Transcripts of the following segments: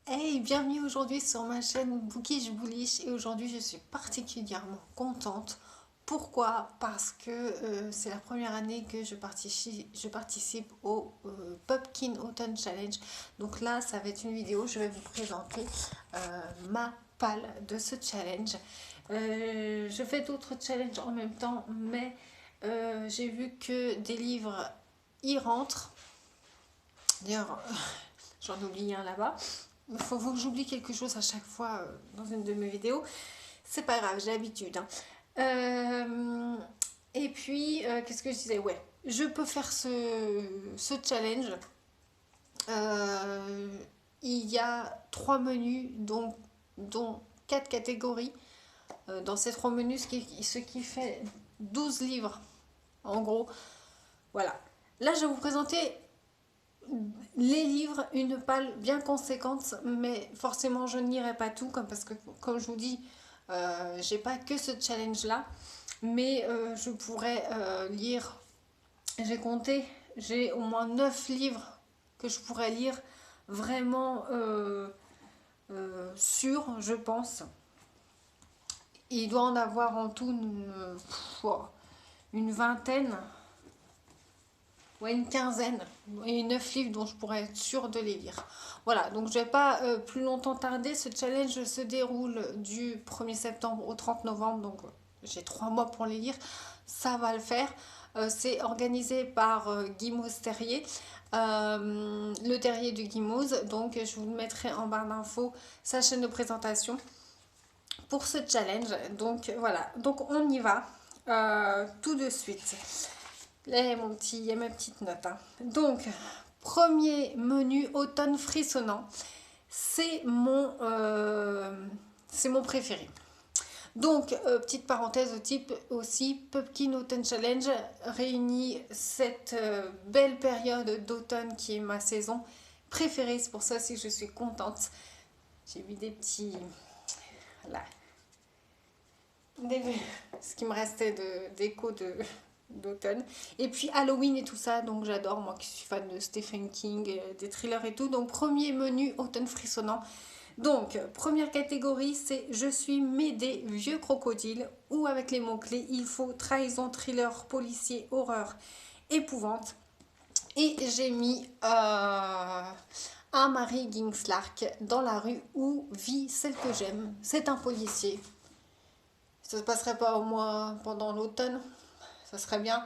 Hey, bienvenue aujourd'hui sur ma chaîne Bookish Bullish et aujourd'hui je suis particulièrement contente. Pourquoi? Parce que c'est la première année que je participe au Pumpkin Autumn Challenge. Donc là, ça va être une vidéo, je vais vous présenter ma palle de ce challenge. Je fais d'autres challenges en même temps, mais j'ai vu que des livres y rentrent. D'ailleurs, j'en oublie un là-bas. Il faut que j'oublie quelque chose à chaque fois dans une de mes vidéos. C'est pas grave, j'ai l'habitude, hein. Et puis, qu'est-ce que je disais? Ouais, je peux faire ce challenge. Euh, il y a 3 menus, dont 4 catégories. Dans ces 3 menus, ce qui fait 12 livres, en gros. Voilà. Là, je vais vous présenter les livres, une palle bien conséquente, mais forcément je n'irai pas tout, parce que comme je vous dis, j'ai pas que ce challenge là, mais je pourrais lire, j'ai compté, j'ai au moins 9 livres que je pourrais lire vraiment sûrs, je pense. Il doit en avoir en tout une vingtaine. Ouais, une quinzaine et 9 livres dont je pourrais être sûre de les lire. Voilà, donc je ne vais pas plus longtemps tarder. Ce challenge se déroule du 1er septembre au 30 novembre, donc j'ai 3 mois pour les lire. Ça va le faire. C'est organisé par Guimauve Terrier, le terrier de Guimauve. Donc je vous le mettrai en barre d'infos sa chaîne de présentation pour ce challenge. Donc voilà, donc on y va tout de suite. Là, il y a ma petite note, hein. Donc, premier menu automne frissonnant. C'est mon préféré. Donc, petite parenthèse au type aussi, Pumpkin Autumn Challenge réunit cette belle période d'automne qui est ma saison préférée. C'est pour ça aussi que je suis contente. J'ai mis des petits... Là. Ce qui me restait d'écho d'automne. Et puis Halloween et tout ça, donc j'adore, moi qui suis fan de Stephen King, des thrillers et tout. Donc premier menu automne frissonnant. Donc première catégorie, c'est je suis Médée, vieux crocodile, ou avec les mots-clés, il faut trahison, thriller, policier, horreur, épouvante. Et j'ai mis un Marie Gingslark dans la rue où vit celle que j'aime. C'est un policier. Ça se passerait pas au moins pendant l'automne, ça serait bien.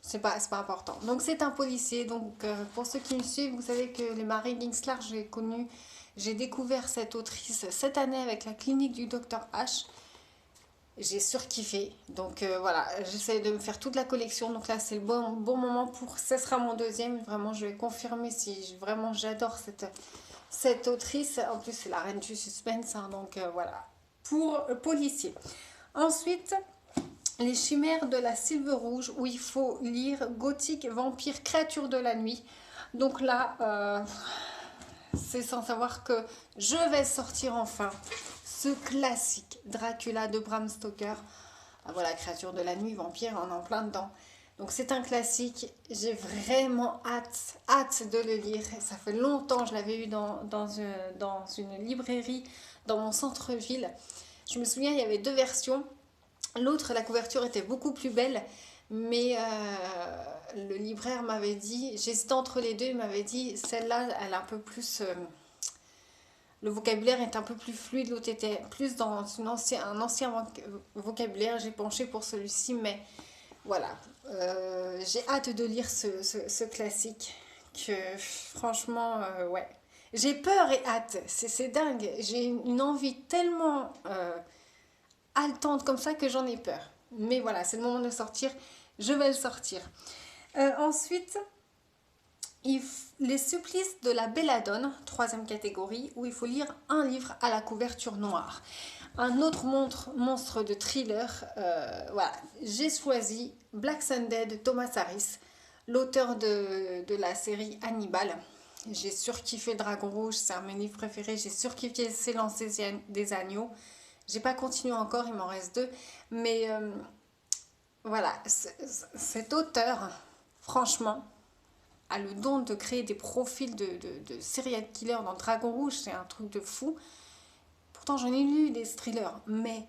C'est pas important. Donc c'est un policier. Donc pour ceux qui me suivent, vous savez que les Marie Ginslar, j'ai découvert cette autrice cette année avec la clinique du docteur H. J'ai surkiffé. Donc voilà, j'essaie de me faire toute la collection. Donc là c'est le bon moment pour. Ce sera mon deuxième. Vraiment, je vais confirmer si vraiment j'adore cette autrice. En plus, c'est la reine du suspense, hein. Donc voilà. Pour policier. Ensuite, les chimères de la Sylve Rouge, où il faut lire Gothique, Vampire, Créature de la Nuit. Donc là, c'est sans savoir que je vais sortir enfin ce classique Dracula de Bram Stoker. Ah, voilà, Créature de la Nuit, Vampire, on est en plein dedans. Donc c'est un classique, j'ai vraiment hâte de le lire. Ça fait longtemps, je l'avais eu dans une librairie dans mon centre-ville. Je me souviens, il y avait 2 versions. L'autre, la couverture était beaucoup plus belle, mais le libraire m'avait dit, j'hésitais entre les deux, il m'avait dit, celle-là, elle a un peu plus... le vocabulaire est un peu plus fluide, l'autre était plus dans un ancien vocabulaire. J'ai penché pour celui-ci, mais voilà. J'ai hâte de lire ce classique, que franchement, ouais. J'ai peur et hâte, c'est dingue. J'ai une envie tellement haletante comme ça que j'en ai peur. Mais voilà, c'est le moment de le sortir. Je vais le sortir. Ensuite, les supplices de la belladone, troisième catégorie, où il faut lire un livre à la couverture noire. Un autre monstre de thriller. Voilà, j'ai choisi Black Sunday de Thomas Harris, l'auteur de la série Hannibal. J'ai surkiffé Dragon Rouge, c'est un de mes livres préférés. J'ai surkiffé Silence des agneaux. J'ai pas continué encore, il m'en reste 2. Mais voilà, cet auteur, franchement, a le don de créer des profils de serial killer dans Dragon Rouge, c'est un truc de fou. Pourtant, j'en ai lu des thrillers, mais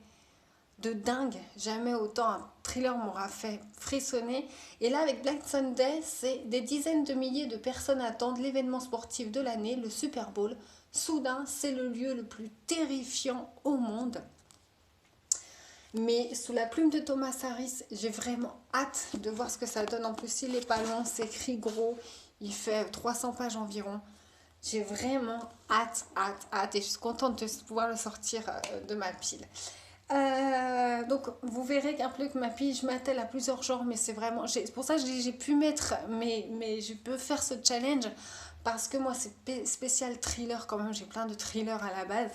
de dingue, jamais autant un thriller m'aura fait frissonner. Et là, avec Black Sunday, c'est des dizaines de milliers de personnes attendent l'événement sportif de l'année, le Super Bowl. Soudain, c'est le lieu le plus terrifiant au monde. Mais sous la plume de Thomas Harris, j'ai vraiment hâte de voir ce que ça donne. En plus, il n'est pas long, c'est écrit gros, il fait 300 pages environ. J'ai vraiment hâte et je suis contente de pouvoir le sortir de ma pile. Donc vous verrez qu'un peu que ma pile, je m'attelle à plusieurs genres, mais c'est vraiment, c'est pour ça que j'ai pu mettre, mais je peux faire ce challenge parce que moi c'est spécial thriller quand même, j'ai plein de thrillers à la base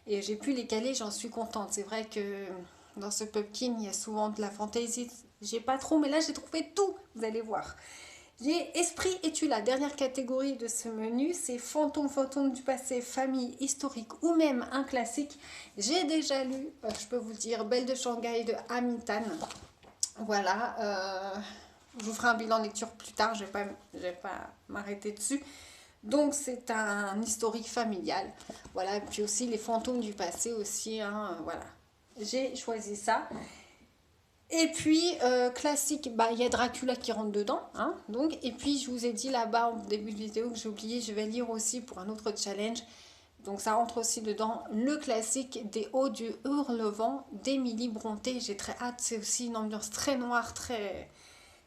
et j'ai pu les caler, j'en suis contente. C'est vrai que dans ce Pumpkin il y a souvent de la fantasy, j'ai pas trop, mais là j'ai trouvé tout, vous allez voir. J'ai Esprit et tu la dernière catégorie de ce menu, c'est fantôme du passé, famille, historique ou même un classique. J'ai déjà lu, je peux vous dire, Belle de Shanghai de Amy Tan. Voilà, je vous ferai un bilan lecture plus tard, je vais pas m'arrêter dessus. Donc c'est un historique familial. Voilà, et puis aussi les fantômes du passé aussi, hein, voilà. J'ai choisi ça. Et puis, classique, bah, il y a Dracula qui rentre dedans. Hein, donc, et puis, je vous ai dit là-bas en début de vidéo que j'ai oublié, je vais lire aussi pour un autre challenge. Donc, ça rentre aussi dedans. Le classique des Hauts du Hurlevent d'Émilie Brontë. J'ai très hâte. C'est aussi une ambiance très noire, très...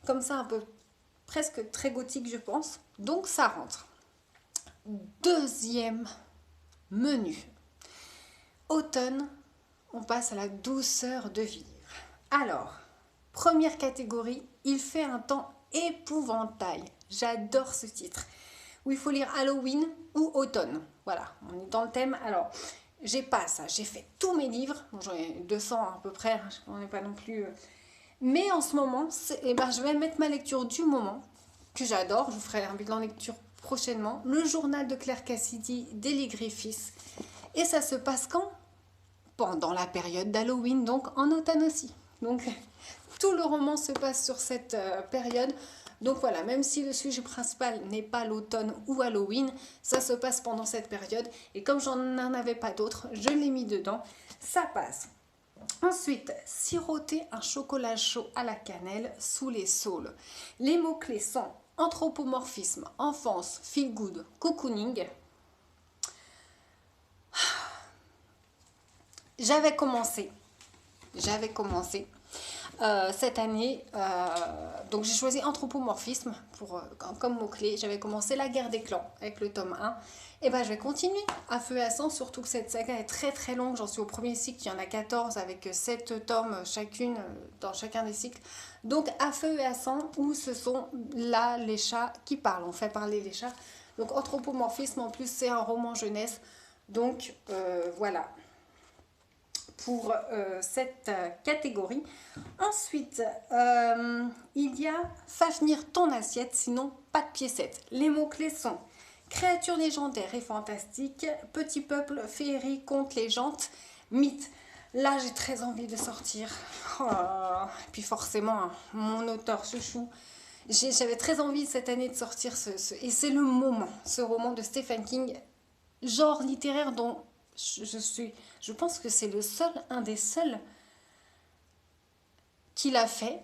comme ça, un peu presque très gothique, je pense. Donc, ça rentre. Deuxième menu. Automne, on passe à la douceur de vivre. Alors, première catégorie, il fait un temps épouvantail. J'adore ce titre. Où il faut lire Halloween ou automne. Voilà, on est dans le thème. Alors, j'ai pas ça. J'ai fait tous mes livres. Bon, j'en ai 200 à peu près. On n'est pas non plus... Mais en ce moment, je vais mettre ma lecture du moment, que j'adore. Je vous ferai un bilan lecture prochainement. Le journal de Claire Cassidy d'Ellie Griffiths. Et ça se passe quand? Pendant la période d'Halloween, donc en automne aussi. Donc, tout le roman se passe sur cette période. Donc voilà, même si le sujet principal n'est pas l'automne ou Halloween, ça se passe pendant cette période. Et comme j'en avais pas d'autres, je l'ai mis dedans. Ça passe. Ensuite, siroter un chocolat chaud à la cannelle sous les saules. Les mots-clés sont anthropomorphisme, enfance, feel good, cocooning. J'avais commencé cette année, donc j'ai choisi anthropomorphisme comme mot-clé. J'avais commencé La guerre des clans avec le tome 1. Et ben je vais continuer à feu et à sang, surtout que cette saga est très très longue. J'en suis au premier cycle, il y en a 14 avec 7 tomes chacune dans chacun des cycles. Donc à feu et à sang, où ce sont là les chats qui parlent, on fait parler les chats. Donc anthropomorphisme, en plus c'est un roman jeunesse. Donc voilà pour cette catégorie. Ensuite, il y a Fafnir ton assiette, sinon pas de piécettes. Les mots-clés sont créatures légendaires et fantastiques, petit peuple, féerie, contes, légendes, mythes. Là, j'ai très envie de sortir. Oh là là. Et puis forcément, hein, mon auteur chouchou. J'avais très envie cette année de sortir et c'est le moment, ce roman de Stephen King, genre littéraire dont je pense que c'est un des seuls qu'il a fait.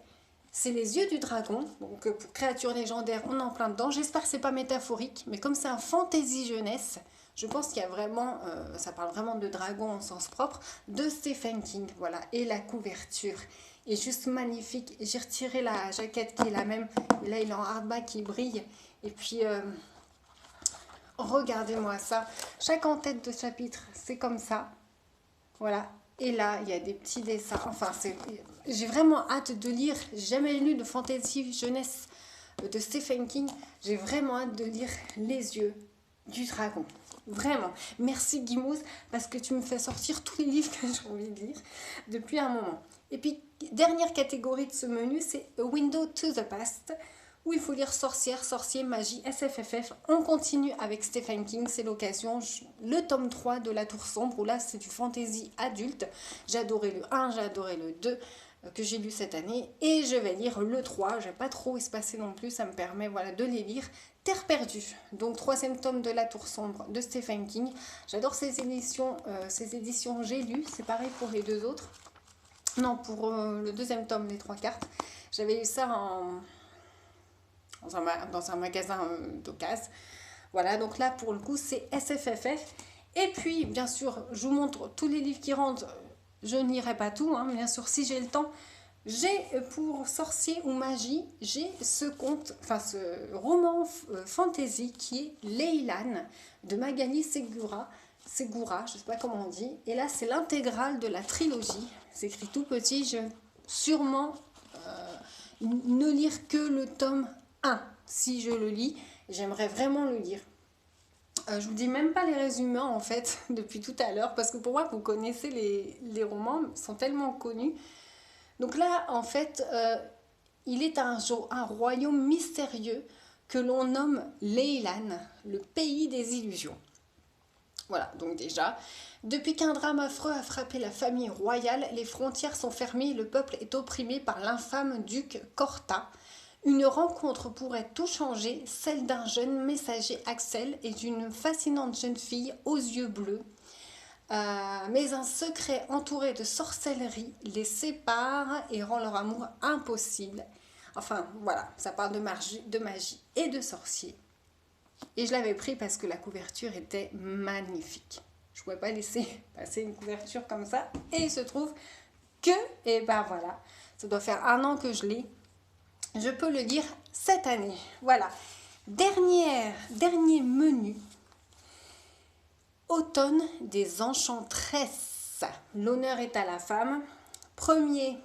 C'est Les yeux du dragon. Donc pour créatures légendaires, on est en plein dedans. J'espère que c'est pas métaphorique, mais comme c'est un fantasy jeunesse, je pense qu'il y a vraiment, ça parle vraiment de dragon au sens propre, de Stephen King. Voilà, et la couverture est juste magnifique. J'ai retiré la jaquette qui est la même. Et là, il est en hardback qui brille. Et puis regardez-moi ça. Chaque en-tête de chapitre, c'est comme ça. Voilà. Et là, il y a des petits dessins. Enfin, j'ai vraiment hâte de lire. J'ai jamais lu de fantasy jeunesse de Stephen King. J'ai vraiment hâte de lire Les yeux du dragon. Vraiment. Merci Guimauve, parce que tu me fais sortir tous les livres que j'ai envie de lire depuis un moment. Et puis, dernière catégorie de ce menu, c'est A Window to the Past, où il faut lire sorcière, sorcier, magie, SFFF. On continue avec Stephen King, c'est l'occasion. Le tome 3 de La Tour Sombre, où là c'est du fantasy adulte. J'ai adoré le 1, j'ai adoré le 2 que j'ai lu cette année. Et je vais lire le 3, je vais pas trop espacer non plus, ça me permet voilà, de les lire Terre perdue, donc 3e tome de La Tour sombre de Stephen King. J'adore ces éditions J'ai lu, c'est pareil pour les deux autres. Non, pour le 2e tome, les 3 cartes. J'avais eu ça dans un magasin d'occasion. Voilà, donc là pour le coup c'est SFFF. Et puis bien sûr, je vous montre tous les livres qui rentrent. Je n'irai pas tout, hein, bien sûr, si j'ai le temps. J'ai pour sorcier ou magie, j'ai ce roman fantasy qui est Leylan de Magali Segura, je ne sais pas comment on dit. Et là, c'est l'intégrale de la trilogie. C'est écrit tout petit. Je vais sûrement ne lire que le tome 1. Si je le lis, j'aimerais vraiment le lire. Je vous dis même pas les résumés en fait depuis tout à l'heure parce que pour moi vous connaissez les romans, ils sont tellement connus. Donc là en fait il est un royaume mystérieux que l'on nomme Leylan, le pays des illusions. Voilà, donc déjà, depuis qu'un drame affreux a frappé la famille royale, les frontières sont fermées et le peuple est opprimé par l'infâme duc Corta. Une rencontre pourrait tout changer, celle d'un jeune messager Axel et d'une fascinante jeune fille aux yeux bleus. Mais un secret entouré de sorcellerie les sépare et rend leur amour impossible. Enfin, voilà, ça parle de magie et de sorciers. Et je l'avais pris parce que la couverture était magnifique. Je ne pouvais pas laisser passer une couverture comme ça. Et il se trouve que, et ben voilà, ça doit faire 1 an que je l'ai. Je peux le lire cette année. Voilà. Dernier menu. Automne des enchantresses. L'honneur est à la femme. Première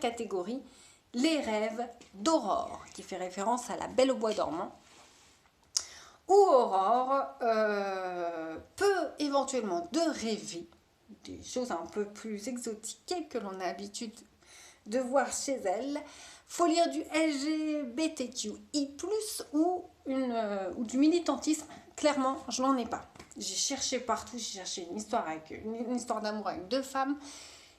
catégorie, les rêves d'Aurore, qui fait référence à la Belle au bois dormant. Où Aurore peut éventuellement de rêver des choses un peu plus exotiques que l'on a l'habitude de voir chez elle. Faut lire du LGBTQI+, ou du militantisme. Clairement, je n'en ai pas. J'ai cherché partout, j'ai cherché une histoire d'amour avec 2 femmes.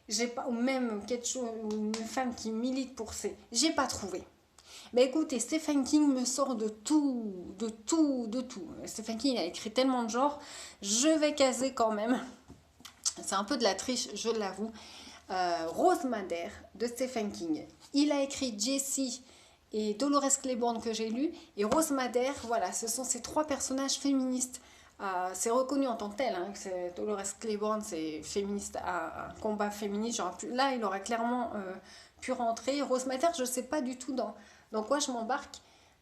J'ai pas, ou même quelque chose, une femme qui milite pour ces. J'ai pas trouvé. Mais écoutez, Stephen King me sort de tout. Stephen King a écrit tellement de genres, je vais caser quand même. C'est un peu de la triche, je l'avoue. Rose Madère de Stephen King. Il a écrit Jessie et Dolores Claiborne que j'ai lu. Et Rose Madère, voilà, ce sont ces 3 personnages féministes. C'est reconnu en tant que tel, hein, que Dolores Claiborne, c'est féministe, un combat féministe. Là, il aurait clairement pu rentrer. Rose Madère, je ne sais pas du tout dans quoi je m'embarque.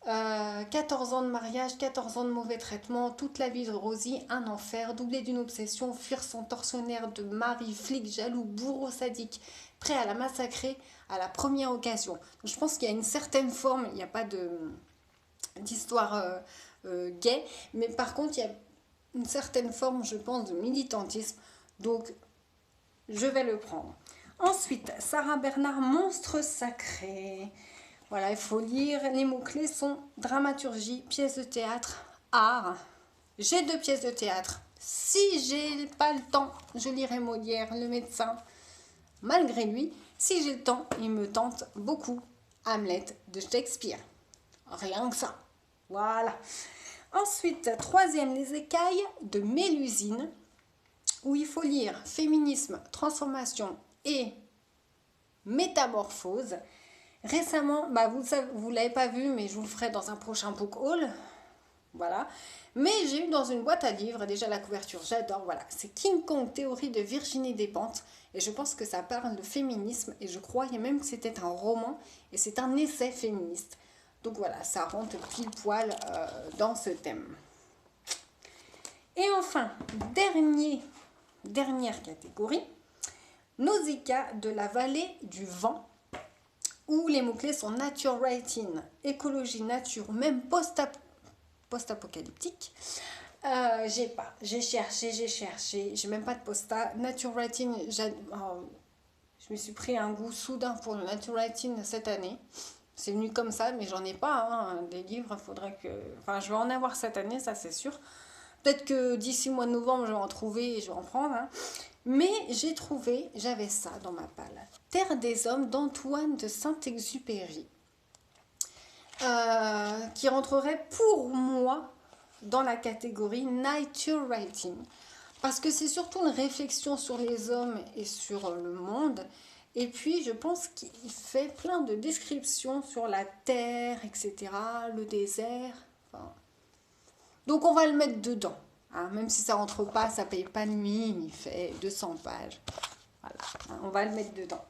14 ans de mariage, 14 ans de mauvais traitements, toute la vie de Rosie, un enfer, doublé d'une obsession, fuir son tortionnaire de mari, flic, jaloux, bourreau sadique, prêt à la massacrer à la première occasion. Donc, je pense qu'il y a une certaine forme, il n'y a pas d'histoire gay, mais par contre, il y a une certaine forme, je pense, de militantisme. Donc, je vais le prendre. Ensuite, Sarah Bernard, Monstre sacré. Voilà, il faut lire. Les mots-clés sont dramaturgie, pièce de théâtre, art. J'ai 2 pièces de théâtre. Si j'ai pas le temps, je lirai Molière, Le Médecin. Malgré lui, si j'ai le temps, il me tente beaucoup Hamlet de Shakespeare. Rien que ça. Voilà. Ensuite, 3e, Les Écailles de Mélusine, où il faut lire Féminisme, transformation et métamorphose. Récemment, vous ne l'avez pas vu, mais je vous le ferai dans un prochain book haul. Voilà. Mais j'ai eu dans une boîte à livres, déjà la couverture, j'adore. Voilà. C'est King Kong, théorie de Virginie Despentes. Et je pense que ça parle de féminisme. Et je croyais même que c'était un roman. Et c'est un essai féministe. Donc voilà, ça rentre pile poil dans ce thème. Et enfin, dernière catégorie, Nausicaa de la vallée du vent, où les mots-clés sont nature writing, écologie, nature, même post-apocalyptique. J'ai cherché, j'ai même pas de nature writing, je me suis pris un goût soudain pour le nature writing cette année. C'est venu comme ça, mais j'en ai pas, hein, des livres, faudrait que... Enfin, je vais en avoir cette année, ça c'est sûr. Peut-être que d'ici le mois de novembre, je vais en trouver et je vais en prendre, hein. Mais j'avais ça dans ma palle. Terre des hommes d'Antoine de Saint-Exupéry. qui rentrerait pour moi dans la catégorie Nature Writing. Parce que c'est surtout une réflexion sur les hommes et sur le monde. Et puis, je pense qu'il fait plein de descriptions sur la terre, etc., le désert. Enfin, donc, on va le mettre dedans. Hein, même si ça rentre pas, ça paye pas de mine, il fait 200 pages. Voilà, hein, on va le mettre dedans.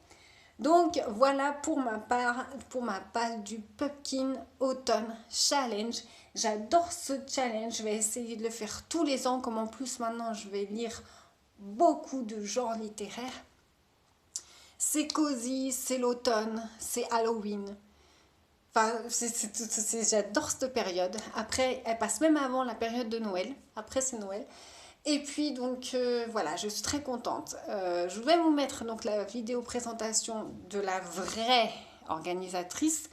Donc, voilà pour ma part, pour ma page du Pumpkin Autumn Challenge. J'adore ce challenge, je vais essayer de le faire tous les ans, comme en plus maintenant je vais lire beaucoup de genres littéraires. C'est cosy, c'est l'automne, c'est Halloween. Enfin, j'adore cette période. Après, elle passe même avant la période de Noël. Après, c'est Noël. Et puis, donc, voilà, je suis très contente. Je vais vous mettre donc la vidéo présentation de la vraie organisatrice,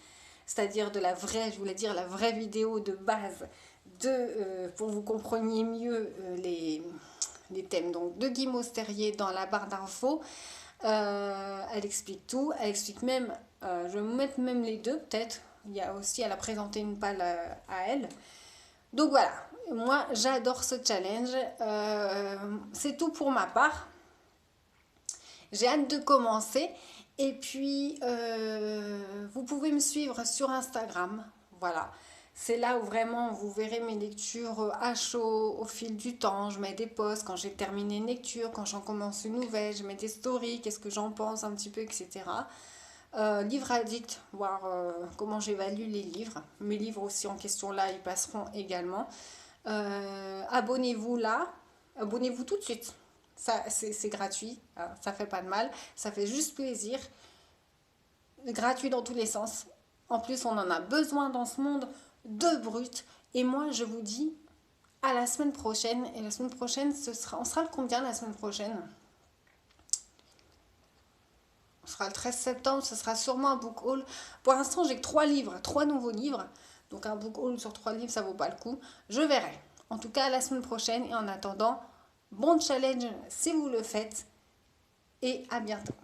c'est-à-dire de la vraie, je voulais dire la vraie vidéo de base pour que vous compreniez mieux les thèmes. Donc, de Guy Mosterrier dans la barre d'infos. Elle explique tout. Elle explique même, je vais vous mettre même les deux peut-être. Il y a aussi, elle a présenté une palle à elle. Donc voilà, moi j'adore ce challenge. C'est tout pour ma part. J'ai hâte de commencer. Et puis, vous pouvez me suivre sur Instagram. Voilà. C'est là où vraiment vous verrez mes lectures à chaud au fil du temps. Je mets des posts quand j'ai terminé une lecture, quand j'en commence une nouvelle, je mets des stories, qu'est-ce que j'en pense un petit peu, etc. Livre addict, voir comment j'évalue les livres. Mes livres aussi en question là, ils passeront également. Abonnez-vous là, abonnez-vous tout de suite. Ça, c'est gratuit, hein, ça fait pas de mal, ça fait juste plaisir. Gratuit dans tous les sens. En plus, on en a besoin dans ce monde de brut. Et moi, je vous dis à la semaine prochaine. Et la semaine prochaine, on sera le combien la semaine prochaine? On sera le 13 septembre, ce sera sûrement un book haul. Pour l'instant, j'ai que 3 livres, 3 nouveaux livres. Donc un book haul sur 3 livres, ça vaut pas le coup. Je verrai. En tout cas, la semaine prochaine. Et en attendant, bon challenge si vous le faites. Et à bientôt.